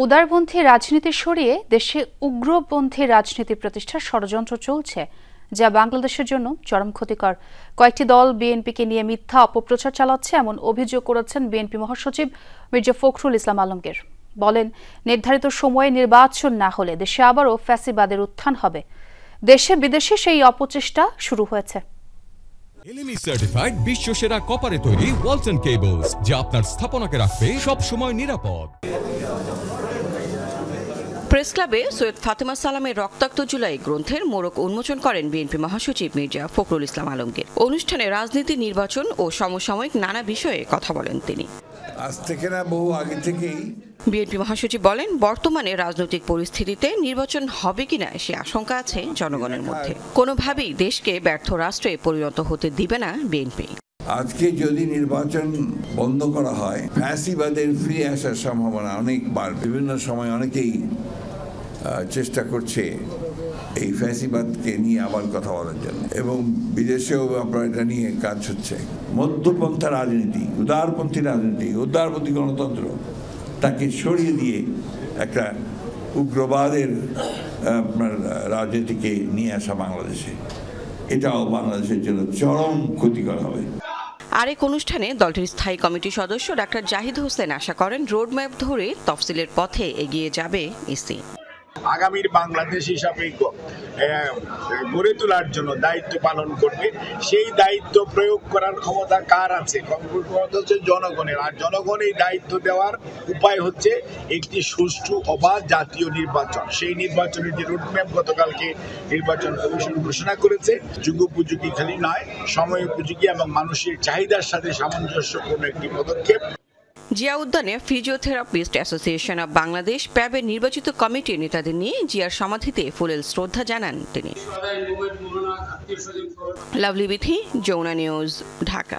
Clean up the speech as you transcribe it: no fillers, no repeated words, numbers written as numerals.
উদারপন্থী রাজনীতি সরিয়ে দেশে উগ্রপন্থী রাজনীতি প্রতিষ্ঠার ষড়যন্ত্র চলছে, যা বাংলাদেশের জন্য চরম ক্ষতিকর। কয়েকটি দল বিএনপিকে নিয়ে মিথ্যা অপপ্রচার চালাচ্ছে, এমন অভিযোগ করেছেন বিএনপি মহাসচিব মির্জা ফখরুল ইসলাম আলমগীর। বলেন, নির্ধারিত সময়ে নির্বাচন না হলে দেশে আবারও ফ্যাসিবাদের উত্থান হবে। দেশে বিদেশে সেই অপচেষ্টা শুরু হয়েছে। এলএমই সার্টিফাইড বিশ্বসেরা কপারে তৈরি ওয়ালটন কেবলস, যা আপনার স্থাপনাকে রাখবে সব সময় নিরাপদ। প্রেস ক্লাবে সৈয়দ ফাতেমা সালামের রক্তাক্ত জুলাই গ্রন্থের মোড়ক উন্মোচন করেন বিএনপি মহাসচিব মির্জা ফখরুল ইসলাম আলমগীর। অনুষ্ঠানে রাজনীতি, নির্বাচন ও সমসাময়িক নানা বিষয়ে কথা বলেন তিনি। আজ থেকে না, বহু আগে থেকেই বিএনপি মহাসচিব বলেন, বর্তমানে রাজনৈতিক পরিস্থিতিতে নির্বাচন হবে কিনা সে আশঙ্কা আছে জনগণের মধ্যে। কোনোভাবেই দেশকে ব্যর্থ রাষ্ট্রে পরিণত হতে দিবে না বিএনপি। আজকে যদি নির্বাচন বন্ধ করা হয়, ফ্যাসিবাদের ফিরে আসার সম্ভাবনা অনেক বাড়বে। বিভিন্ন সময় অনেকেই চেষ্টা করছে এই ফ্যাসিবাদকে নিয়ে আবার কথা বলার জন্য, এবং বিদেশেও আপনার এটা নিয়ে কাজ হচ্ছে। মধ্যপন্থা রাজনীতি, উদারপন্থী রাজনীতি, উদারপন্থী গণতন্ত্র, তাকে সরিয়ে দিয়ে একটা উগ্রবাদের আপনার রাজনীতিকে নিয়ে আসা বাংলাদেশে, এটাও বাংলাদেশের জন্য চরম ক্ষতিকর হবে। আরেক অনুষ্ঠানে দলটির স্থায়ী কমিটির সদস্য ডাক্তার জাহিদ হোসেন আশা করেন, রোডম্যাপ ধরে তফসিলের পথে এগিয়ে যাবে ইসি। আগামীর বাংলাদেশ হিসাবে গড়ে তোলার জন্য দায়িত্ব পালন করবে। সেই দায়িত্ব প্রয়োগ করার ক্ষমতা কার আছে? ক্ষমতা হচ্ছে জনগণের। আর জনগণ এই দায়িত্ব দেওয়ার উপায় হচ্ছে একটি সুষ্ঠু অবাধ জাতীয় নির্বাচন। সেই নির্বাচনের যে রোডম্যাপ গতকালকে নির্বাচন কমিশন ঘোষণা করেছে, যুগোপযোগী খালি নয়, সময় উপযোগী এবং মানুষের চাহিদার সাথে সামঞ্জস্যপূর্ণ একটি পদক্ষেপ। জিয়া উদ্যানে ফিজিওথেরাপিস্ট অ্যাসোসিয়েশন অব বাংলাদেশ প্যাবের নির্বাচিত কমিটির নেতাদের নিয়ে জিয়ার সমাধিতে ফুলেল শ্রদ্ধা জানান তিনি। লাভলি বিথি, যমুনা নিউজ, ঢাকা।